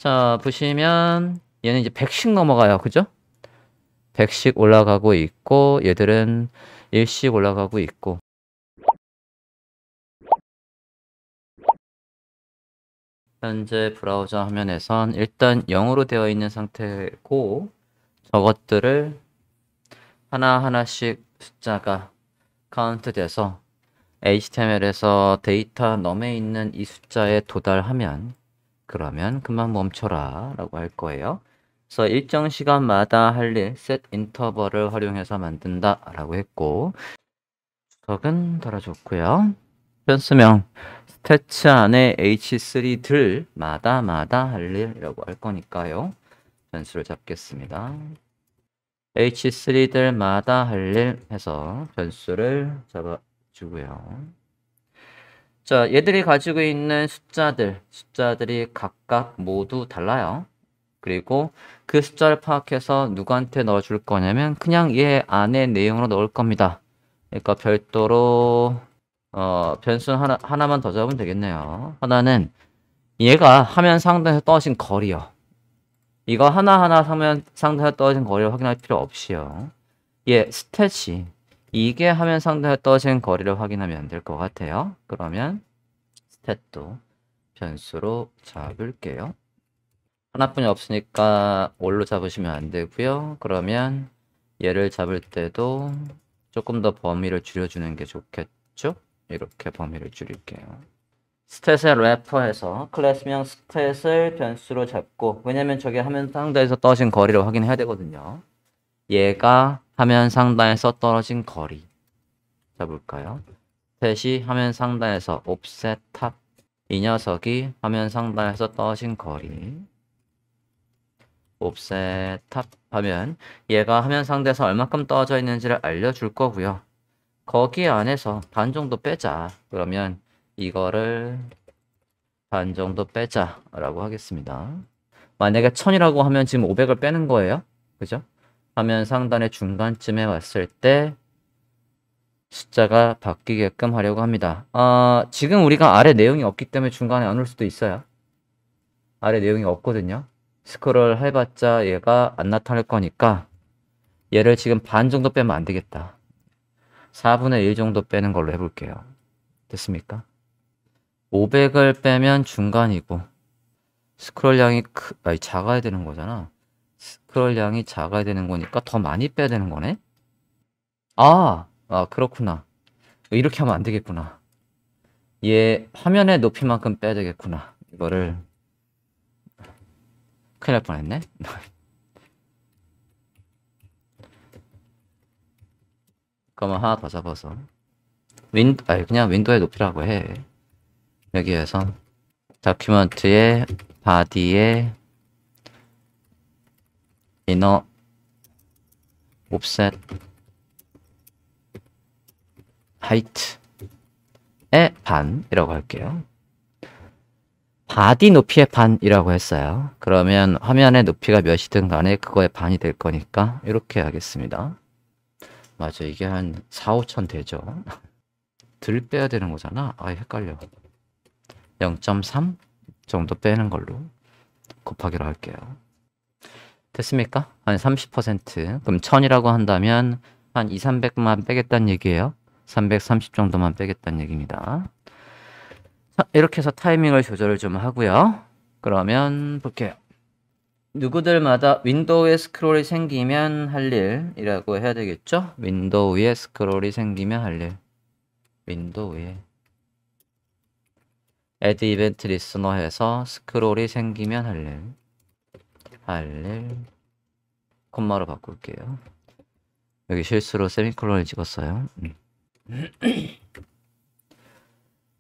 자, 보시면 얘는 이제 100씩 넘어가요. 그죠? 100씩 올라가고 있고 얘들은 1씩 올라가고 있고 현재 브라우저 화면에선 일단 0으로 되어 있는 상태고 저것들을 하나하나씩 숫자가 카운트 돼서 HTML에서 데이터 넘에 있는 이 숫자에 도달하면 그러면 그만 멈춰라 라고 할 거예요. 그래서 일정 시간마다 할 일 set 인터벌을 활용해서 만든다 라고 했고 주석은 달아줬고요. 변수명 스태츠 안에 h3들마다 할 일이라고 할 거니까요. 변수를 잡겠습니다. h3들마다 할 일 해서 변수를 잡아주고요. 자, 얘들이 가지고 있는 숫자들이 각각 모두 달라요. 그리고 그 숫자를 파악해서 누구한테 넣어줄 거냐면 그냥 얘 안에 내용으로 넣을 겁니다. 그러니까 별도로 변수 하나만 더 잡으면 되겠네요. 하나는 얘가 화면 상단에서 떨어진 거리요. 이거 하나하나 화면 상단에서 떨어진 거리를 확인할 필요 없이요. 얘 스탯이 이게 화면 상단에서 떨어진 거리를 확인하면 될 것 같아요. 그러면 스탯도 변수로 잡을게요. 하나뿐이 없으니까 올로 잡으시면 안 되고요. 그러면 얘를 잡을 때도 조금 더 범위를 줄여주는 게 좋겠죠? 이렇게 범위를 줄일게요. 스탯을 래퍼해서 클래스명 스탯을 변수로 잡고 왜냐면 저게 화면 상단에서 떨어진 거리를 확인해야 되거든요. 얘가 화면 상단에서 떨어진 거리 잡을까요? 스탯이 화면 상단에서 offset top 이 녀석이 화면 상단에서 떨어진 거리 offset top 하면 얘가 화면 상단에서 얼마큼 떨어져 있는지를 알려줄 거고요. 거기 안에서 반 정도 빼자. 그러면 이거를 반 정도 빼자 라고 하겠습니다. 만약에 1000이라고 하면 지금 500을 빼는 거예요. 그죠? 화면 상단의 중간쯤에 왔을 때 숫자가 바뀌게끔 하려고 합니다. 지금 우리가 아래 내용이 없기 때문에 중간에 안 올 수도 있어요. 아래 내용이 없거든요. 스크롤 해봤자 얘가 안 나타날 거니까 얘를 지금 반 정도 빼면 안 되겠다. 4분의 1 정도 빼는 걸로 해볼게요. 됐습니까? 500을 빼면 중간이고 스크롤량이 작아야 되는 거잖아. 스크롤량이 작아야 되는 거니까 더 많이 빼야 되는 거네? 그렇구나. 이렇게 하면 안 되겠구나. 얘 화면의 높이만큼 빼야 되겠구나. 이거를 큰일 날 뻔했네. 그러면 하나 더 잡아서 그냥 윈도우의 높이라고 해. 여기에서 다큐먼트의 바디의 이너 옵셋 하이트의 반이라고 할게요. 바디 높이의 반이라고 했어요. 그러면 화면의 높이가 몇이든 간에 그거의 반이 될 거니까 이렇게 하겠습니다. 맞아, 이게 한 4, 5천 되죠. 들 빼야 되는 거잖아. 헷갈려. 0.3 정도 빼는 걸로 곱하기로 할게요. 됐습니까? 한 30%. 그럼 1000이라고 한다면 한 2, 300만 빼겠다는 얘기예요. 330 정도만 빼겠다는 얘기입니다. 자, 이렇게 해서 타이밍을 조절을 좀 하고요. 그러면 볼게요. 누구들마다 윈도우에 스크롤이 생기면 할 일이라고 해야 되겠죠? 윈도우에 스크롤이 생기면 할 일. 윈도우에 add event listener 해서 스크롤이 생기면 할 일. 콤마로 바꿀게요. 여기 실수로 세미콜론을 찍었어요.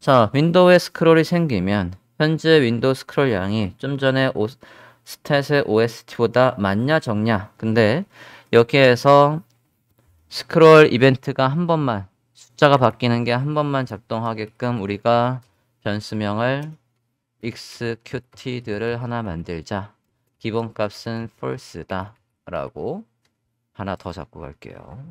자, 윈도우에 스크롤이 생기면 현재 윈도우 스크롤 양이 좀 전에 스탯의 OST보다 많냐 적냐. 근데 여기에서 스크롤 이벤트가 한 번만 숫자가 바뀌는 게 한 번만 작동하게끔 우리가 변수명을 executed를 하나 만들자. 기본값은 false다 라고 하나 더 잡고 갈게요.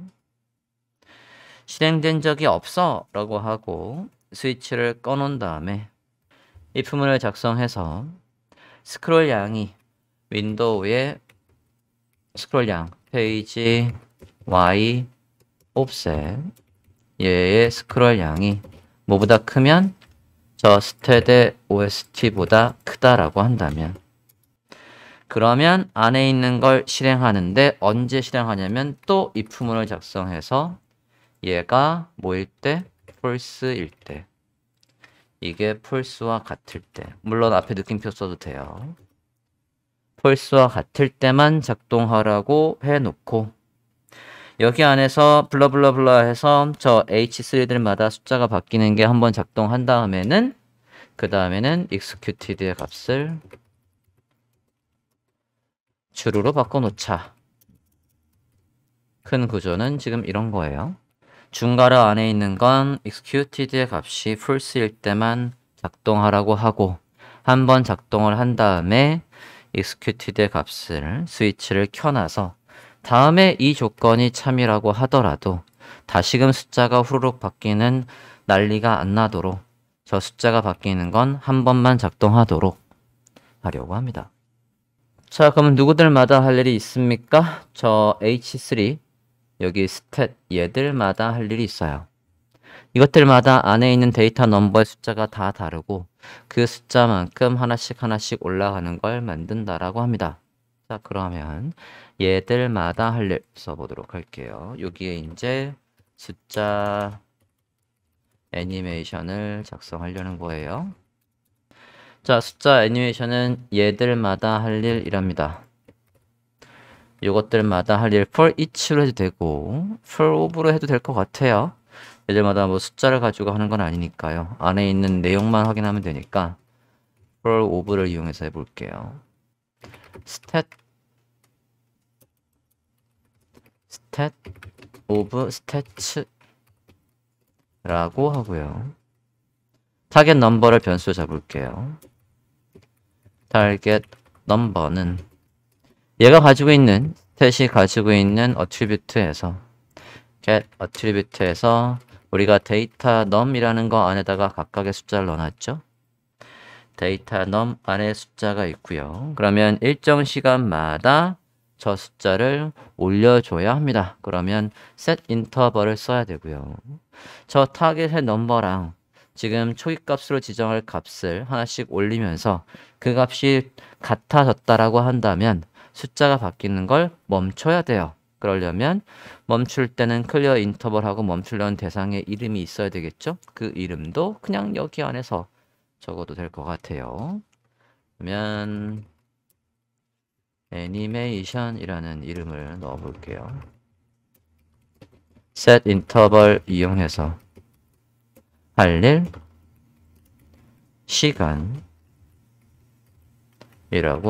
실행된 적이 없어 라고 하고 스위치를 꺼놓은 다음에 if문을 작성해서 스크롤 양이 윈도우의 스크롤 양 페이지 Y 옵셋 얘의 스크롤 양이 뭐보다 크면 저 스테드 OST보다 크다라고 한다면 그러면 안에 있는 걸 실행하는데 언제 실행하냐면 또 if문을 작성해서 얘가 뭐일 때? false일 때. 이게 false와 같을 때. 물론 앞에 느낌표 써도 돼요. false와 같을 때만 작동하라고 해놓고 여기 안에서 블러블러블러 해서 저 H3들마다 숫자가 바뀌는 게 한번 작동한 다음에는 그 다음에는 executed의 값을 true로 바꿔놓자. 큰 구조는 지금 이런 거예요. 중괄호 안에 있는 건 executed의 값이 false일 때만 작동하라고 하고 한번 작동을 한 다음에 executed의 값을 스위치를 켜놔서 다음에 이 조건이 참이라고 하더라도 다시금 숫자가 후루룩 바뀌는 난리가 안 나도록 저 숫자가 바뀌는 건 한 번만 작동하도록 하려고 합니다. 자, 그러면 누구들마다 할 일이 있습니까? 저 H3 여기 스탯 얘들마다 할 일이 있어요. 이것들마다 안에 있는 데이터 넘버의 숫자가 다 다르고 그 숫자만큼 하나씩 올라가는 걸 만든다라고 합니다. 자, 그러면 얘들마다 할 일 써보도록 할게요. 여기에 이제 숫자 애니메이션을 작성하려는 거예요. 자, 숫자 애니메이션은 얘들마다 할 일이랍니다. 요것들마다 할 일 for each로 해도 되고 for of로 해도 될 것 같아요. 얘들마다 뭐 숫자를 가지고 하는 건 아니니까요. 안에 있는 내용만 확인하면 되니까 for of를 이용해서 해볼게요. stat of stats 라고 하고요. 타겟 넘버를 변수로 잡을게요. 타겟 넘버는 얘가 가지고 있는 스탯이 가지고 있는 어트리뷰트에서 get 어트리뷰트에서 우리가 데이터 num이라는 거 안에다가 각각의 숫자를 넣어놨죠. 데이터 num 안에 숫자가 있고요. 그러면 일정 시간마다 저 숫자를 올려줘야 합니다. 그러면 set interval을 써야 되고요. 저 타겟의 넘버랑 지금 초기값으로 지정할 값을 하나씩 올리면서 그 값이 같아졌다라고 한다면 숫자가 바뀌는 걸 멈춰야 돼요. 그러려면 멈출 때는 클리어 인터벌하고 멈추려는 대상의 이름이 있어야 되겠죠? 그 이름도 그냥 여기 안에서 적어도 될 것 같아요. 그러면 애니메이션이라는 이름을 넣어 볼게요. set interval 이용해서 할 일, 시간이라고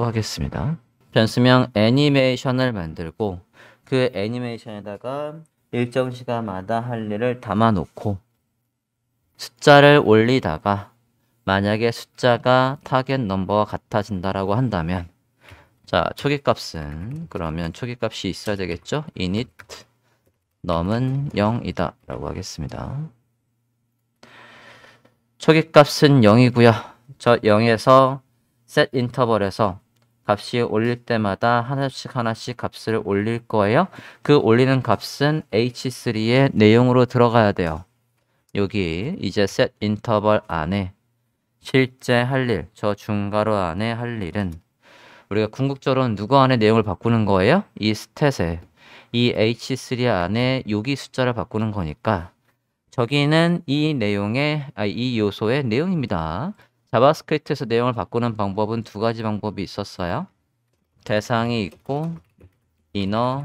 하겠습니다. 변수명 애니메이션을 만들고 그 애니메이션에다가 일정 시간마다 할 일을 담아 놓고 숫자를 올리다가 만약에 숫자가 타겟 넘버와 같아진다라고 한다면 자, 초기값은 그러면 초기값이 있어야 되겠죠? init num은 0이다 라고 하겠습니다. 초기값은 0이고요. 저 0에서 set interval에서 값이 올릴 때마다 하나씩 값을 올릴 거예요. 그 올리는 값은 H3의 내용으로 들어가야 돼요. 여기 이제 set interval 안에 실제 할 일, 저 중괄호 안에 할 일은 우리가 궁극적으로는 누구 안에 내용을 바꾸는 거예요? 이 스탯에 이 H3 안에 여기 숫자를 바꾸는 거니까 저기는 이 내용의 이 요소의 내용입니다. 자바스크립트에서 내용을 바꾸는 방법은 두 가지 방법이 있었어요. 대상이 있고 이너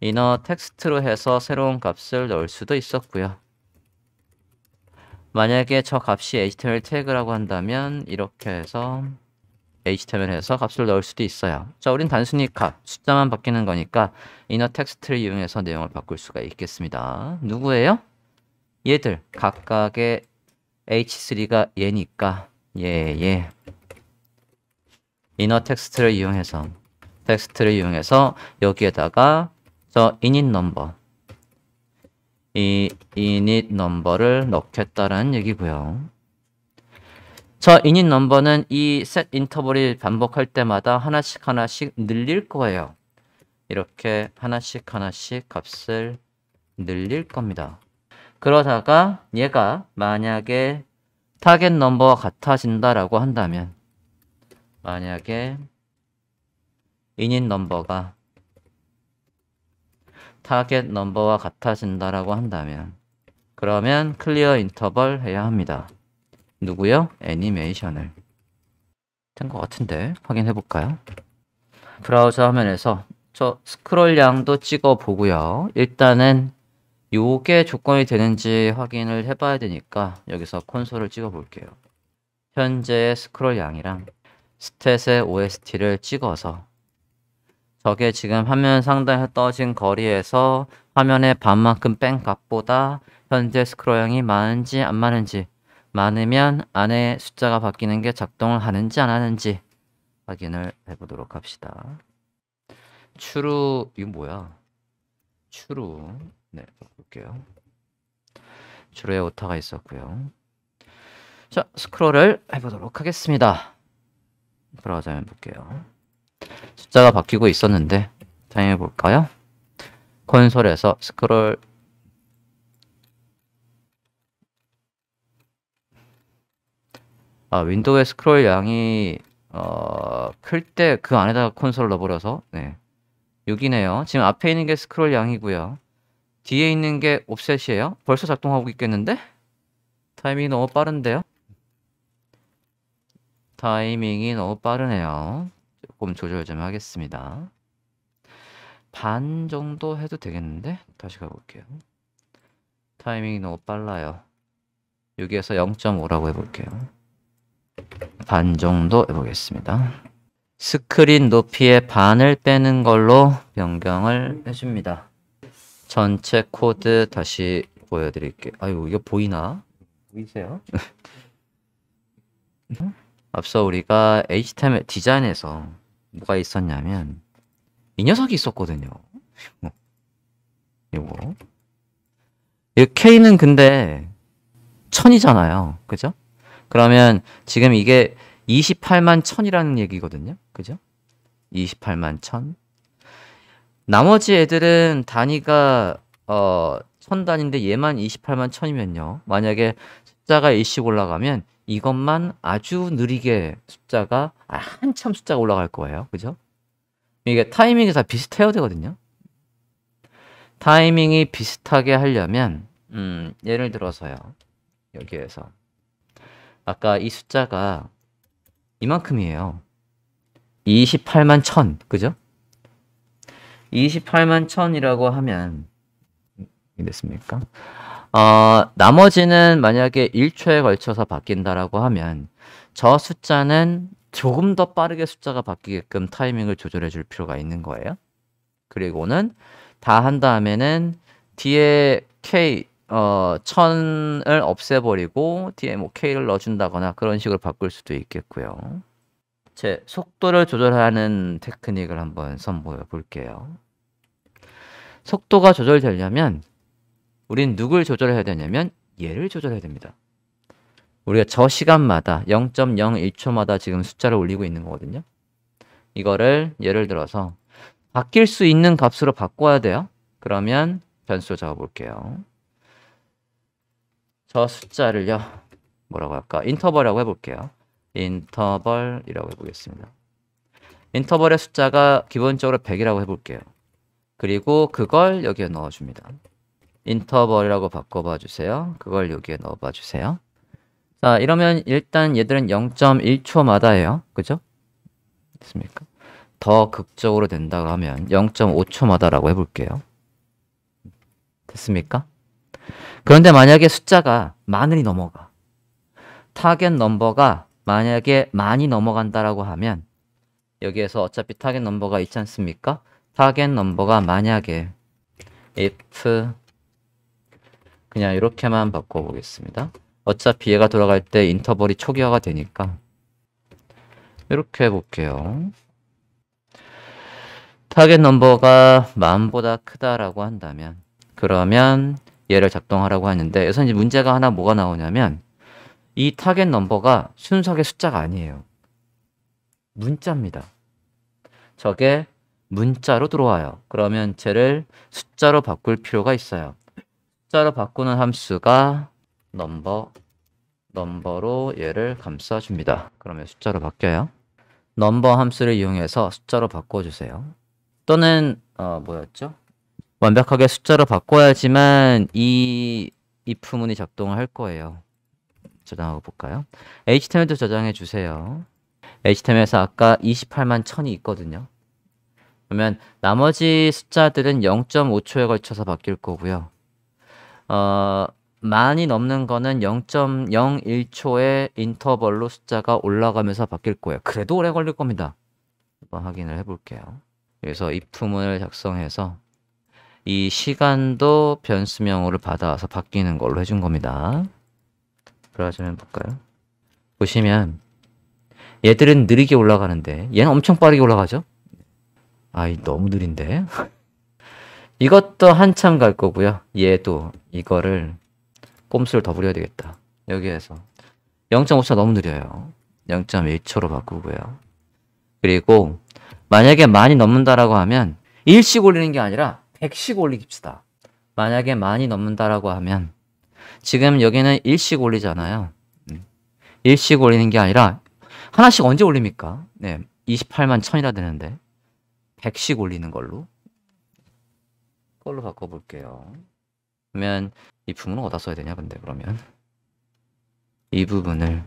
텍스트로 해서 새로운 값을 넣을 수도 있었고요. 만약에 저 값이 HTML 태그라고 한다면 이렇게 해서 HTML 해서 값을 넣을 수도 있어요. 자, 우린 단순히 값, 숫자만 바뀌는 거니까 이너 텍스트를 이용해서 내용을 바꿀 수가 있겠습니다. 누구예요? 얘들 각각의 H3가 얘니까 얘 이너 텍스트를 이용해서 여기에다가 저 init number 이 init number를 넣겠다라는 얘기고요. 저 init 넘버는 이 set 인터벌이 반복할 때마다 하나씩 하나씩 늘릴 거예요. 이렇게 하나씩 하나씩 값을 늘릴 겁니다. 그러다가 얘가 만약에 타겟 넘버와 같아진다라고 한다면, 만약에 init 넘버가 타겟 넘버와 같아진다라고 한다면, 그러면 클리어 인터벌 해야 합니다. 누구요? 애니메이션을. 된 것 같은데 확인해 볼까요? 브라우저 화면에서 저 스크롤 양도 찍어 보고요. 일단은 요게 조건이 되는지 확인을 해봐야 되니까 여기서 콘솔을 찍어 볼게요. 현재의 스크롤 양이랑 스탯의 OST를 찍어서 저게 지금 화면 상단에 떠진 거리에서 화면의 반만큼 뺀 값보다 현재 스크롤 양이 많은지 안 많은지, 많으면 안에 숫자가 바뀌는 게 작동을 하는지 안 하는지 확인을 해보도록 합시다. true, 이거 뭐야? true. 네, 볼게요. true에 오타가 있었고요. 자, 스크롤을 해보도록 하겠습니다. 브라우저 화면 볼게요. 숫자가 바뀌고 있었는데 사용해 볼까요? 콘솔에서 스크롤 윈도우의 스크롤 양이 클 때 그 안에다가 콘솔을 넣어버려서 네. 6이네요. 지금 앞에 있는 게 스크롤 양이고요. 뒤에 있는 게 옵셋이에요. 벌써 작동하고 있겠는데? 타이밍이 너무 빠른데요? 타이밍이 너무 빠르네요. 조금 조절 좀 하겠습니다. 반 정도 해도 되겠는데? 다시 가볼게요. 타이밍이 너무 빨라요. 6에서 0.5라고 해볼게요. 반 정도 해보겠습니다. 스크린 높이의 반을 빼는 걸로 변경을 해줍니다. 전체 코드 다시 보여드릴게요. 아유, 이거 보이나? 보이세요? 앞서 우리가 HTML 디자인에서 뭐가 있었냐면 이 녀석이 있었거든요. 이거. 이 K는 근데 1000이잖아요. 그죠? 그러면 지금 이게 28만 1000이라는 얘기거든요. 그죠? 28만 1000. 나머지 애들은 단위가 1000단위인데 얘만 28만 1000이면요. 만약에 숫자가 일씩 올라가면 이것만 아주 느리게 숫자가 한참 숫자가 올라갈 거예요. 그죠? 이게 타이밍이 다 비슷해야 되거든요. 타이밍이 비슷하게 하려면 예를 들어서요. 여기에서 아까 이 숫자가 이만큼이에요. 28만 1000, 그죠? 28만 1000이라고 하면 됐습니까? 나머지는 만약에 1초에 걸쳐서 바뀐다라고 하면 저 숫자는 조금 더 빠르게 숫자가 바뀌게끔 타이밍을 조절해 줄 필요가 있는 거예요. 그리고는 다 한 다음에는 뒤에 K 1000을 없애버리고 뒤에 뭐 K를 넣어준다거나 그런 식으로 바꿀 수도 있겠고요. 제 속도를 조절하는 테크닉을 한번 선보여 볼게요. 속도가 조절되려면 우린 누굴 조절해야 되냐면 얘를 조절해야 됩니다. 우리가 저 시간마다 0.01초마다 지금 숫자를 올리고 있는 거거든요. 이거를 예를 들어서 바뀔 수 있는 값으로 바꿔야 돼요. 그러면 변수로 적어 볼게요. 저 숫자를요. 뭐라고 할까? 인터벌이라고 해볼게요. 인터벌이라고 해보겠습니다. 인터벌의 숫자가 기본적으로 100이라고 해볼게요. 그리고 그걸 여기에 넣어줍니다. 인터벌이라고 바꿔봐 주세요. 그걸 여기에 넣어봐 주세요. 자, 이러면 일단 얘들은 0.1초마다예요. 그죠? 됐습니까? 더 극적으로 된다고 하면 0.5초마다라고 해볼게요. 됐습니까? 그런데 만약에 숫자가 만을 넘어가, 타겟 넘버가 만약에 만이 넘어간다라고 하면 여기에서 어차피 타겟 넘버가 있지 않습니까? 타겟 넘버가 만약에 if 그냥 이렇게만 바꿔보겠습니다. 어차피 얘가 돌아갈 때 인터벌이 초기화가 되니까 이렇게 해볼게요. 타겟 넘버가 만보다 크다라고 한다면 그러면 얘를 작동하라고 하는데 여기서 이제 문제가 하나 뭐가 나오냐면 이 타겟 넘버가 순수하게 숫자가 아니에요. 문자입니다. 저게 문자로 들어와요. 그러면 쟤를 숫자로 바꿀 필요가 있어요. 숫자로 바꾸는 함수가 넘버로 얘를 감싸줍니다. 그러면 숫자로 바뀌어요. 넘버 함수를 이용해서 숫자로 바꿔주세요. 또는 뭐였죠? 완벽하게 숫자로 바꿔야지만 이 if문이 작동을 할 거예요. 저장하고 볼까요? html도 저장해 주세요. html에서 아까 28만 1000이 있거든요. 그러면 나머지 숫자들은 0.5초에 걸쳐서 바뀔 거고요. 많이 넘는 거는 0.01초의 인터벌로 숫자가 올라가면서 바뀔 거예요. 그래도 오래 걸릴 겁니다. 한번 확인을 해볼게요. 그래서 if문을 작성해서 이 시간도 변수명으로 받아와서 바뀌는 걸로 해준 겁니다. 들어가 좀 해볼까요? 보시면 얘들은 느리게 올라가는데 얘는 엄청 빠르게 올라가죠? 아이 너무 느린데? 이것도 한참 갈 거고요. 얘도 이거를 꼼수를 더 부려야 되겠다. 여기에서 0.5초 너무 느려요. 0.1초로 바꾸고요. 그리고 만약에 많이 넘는다라고 하면 1씩 올리는 게 아니라 100씩 올리깁시다. 만약에 많이 넘는다라고 하면 지금 여기는 1씩 올리잖아요. 1씩 올리는 게 아니라 하나씩 언제 올립니까? 네, 28만 1000이라 되는데 100씩 올리는 걸로 바꿔볼게요. 그러면 이 부분은 어디다 써야 되냐 근데 그러면 이 부분을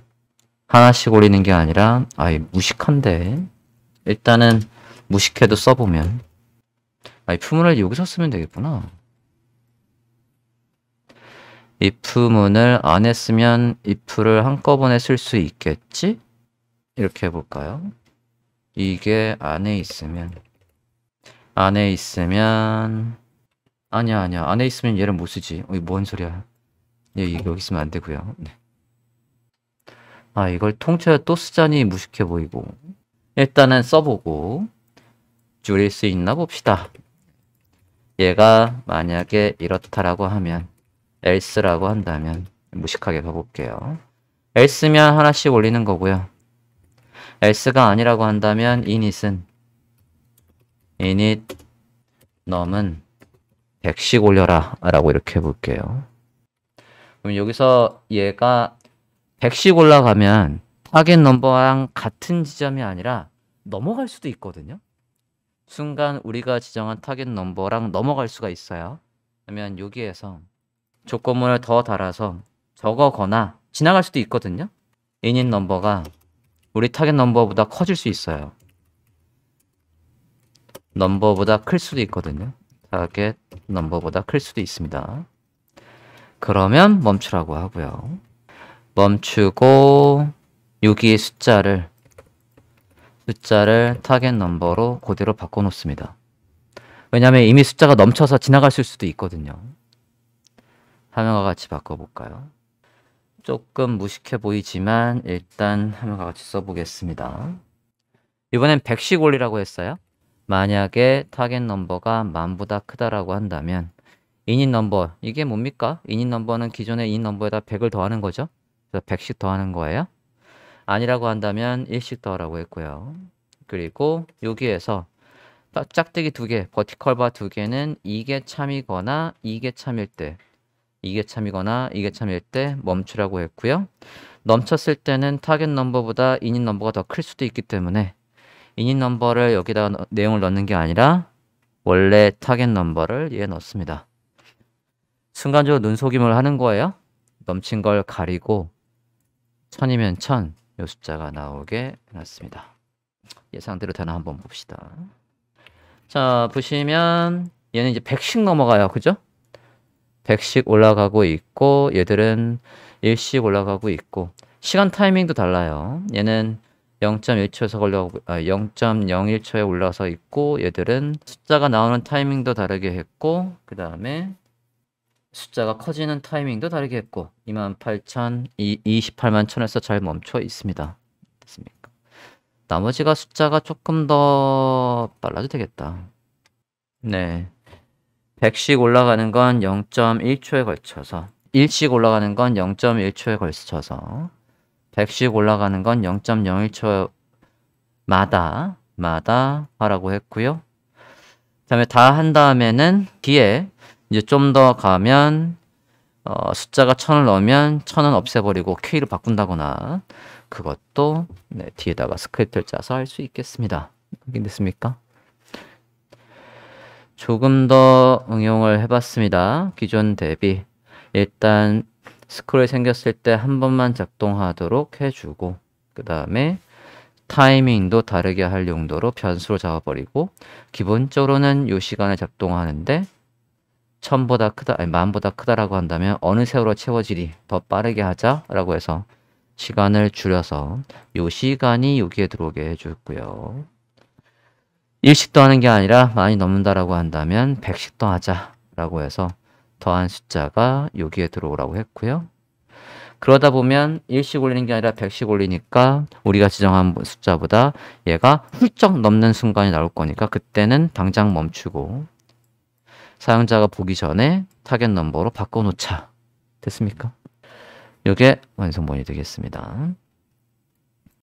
하나씩 올리는 게 아니라 무식한데 일단은 무식해도 써보면 이 if문을 여기서 쓰면 되겠구나. if문을 안에 쓰면 if를 한꺼번에 쓸 수 있겠지? 이렇게 해볼까요? 이게 안에 있으면 아니야 안에 있으면 얘를 못 쓰지. 뭔 소리야. 얘 여기 있으면 안 되고요. 네. 이걸 통째로 또 쓰자니 무식해 보이고 일단은 써보고 줄일 수 있나 봅시다. 얘가 만약에 이렇다라고 하면 else라고 한다면 무식하게 가볼게요. else면 하나씩 올리는 거고요. else가 아니라고 한다면 init num은 100씩 올려라 라고 이렇게 해볼게요. 그럼 여기서 얘가 100씩 올라가면 타겟 넘버랑 같은 지점이 아니라 넘어갈 수도 있거든요. 순간 우리가 지정한 타겟 넘버랑 넘어갈 수가 있어요. 그러면 여기에서 조건문을 더 달아서 적어거나 지나갈 수도 있거든요. init 넘버가 우리 타겟 넘버보다 커질 수 있어요. 넘버보다 클 수도 있거든요. 타겟 넘버보다 클 수도 있습니다. 그러면 멈추라고 하고요. 멈추고 여기 숫자를 타겟 넘버로 그대로 바꿔놓습니다. 왜냐하면 이미 숫자가 넘쳐서 지나갔을 수도 있거든요. 화면과 같이 바꿔볼까요? 조금 무식해 보이지만 일단 화면과 같이 써보겠습니다. 이번엔 100씩 올리라고 했어요. 만약에 타겟 넘버가 1000보다 크다라고 한다면 init 넘버 이게 뭡니까? init 넘버는 기존의 init 넘버에다 100을 더하는 거죠. 그래서 100씩 더하는 거예요. 아니라고 한다면 1씩 더하라고 했고요. 그리고 여기에서 짝대기 2개, 버티컬 바 2개는 이게 참이거나 이게 참일 때 멈추라고 했고요. 넘쳤을 때는 타겟 넘버보다 init 넘버가 더 클 수도 있기 때문에 init 넘버를 여기다 내용을 넣는 게 아니라 원래 타겟 넘버를 얘에 넣습니다. 순간적으로 눈속임을 하는 거예요. 넘친 걸 가리고 1000이면 1000 이 숫자가 나오게 해놨습니다. 예상대로 되나 한번 봅시다. 자 보시면 얘는 이제 100씩 넘어가요. 그죠? 100씩 올라가고 있고 얘들은 1씩 올라가고 있고 시간 타이밍도 달라요. 얘는 0.1초에서 0.01초에 올라서 있고 얘들은 숫자가 나오는 타이밍도 다르게 했고 그 다음에 숫자가 커지는 타이밍도 다르게 했고 28000, 28만 1000에서 잘 멈춰 있습니다. 됐습니까? 나머지가 숫자가 조금 더 빨라도 되겠다. 네, 100씩 올라가는 건 0.1초에 걸쳐서 1씩 올라가는 건 0.1초에 걸쳐서 100씩 올라가는 건 0.01초마다 하라고 했고요. 그다음에 다 한 다음에는 뒤에 이제 좀 더 가면 숫자가 1000을 넣으면 1000은 없애버리고 K로 바꾼다거나 그것도 뒤에다가 스크립트를 짜서 할 수 있겠습니다. 확인됐습니까? 조금 더 응용을 해봤습니다. 기존 대비 일단 스크롤이 생겼을 때 한 번만 작동하도록 해주고 그 다음에 타이밍도 다르게 할 용도로 변수로 잡아버리고 기본적으로는 이 시간에 작동하는데 1000보다 크다, 아니 10,000보다 크다라고 한다면 어느 세월호 채워질이 더 빠르게 하자라고 해서 시간을 줄여서 이 시간이 여기에 들어오게 해줬고요. 1씩 더하는 게 아니라 많이 넘는다라고 한다면 100씩 더하자라고 해서 더한 숫자가 여기에 들어오라고 했고요. 그러다 보면 1씩 올리는 게 아니라 100씩 올리니까 우리가 지정한 숫자보다 얘가 훌쩍 넘는 순간이 나올 거니까 그때는 당장 멈추고 사용자가 보기 전에 타겟 넘버로 바꿔놓자. 됐습니까? 이게 완성본이 되겠습니다.